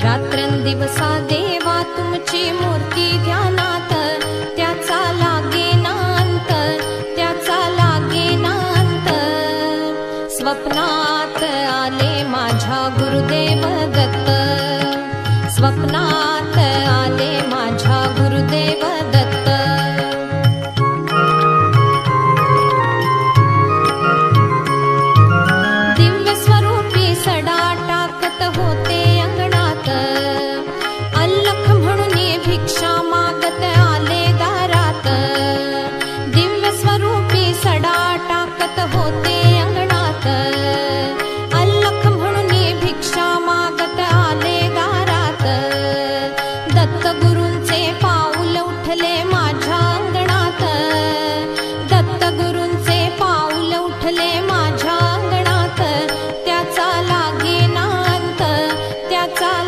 रात्रंदिवसा देवा तुमची मूर्ती ध्यानात, त्याचा लागेनांत, त्याचा लागेनांत। स्वप्नात आले माझ्या गुरुदेव दत्त, स्वप्नात आले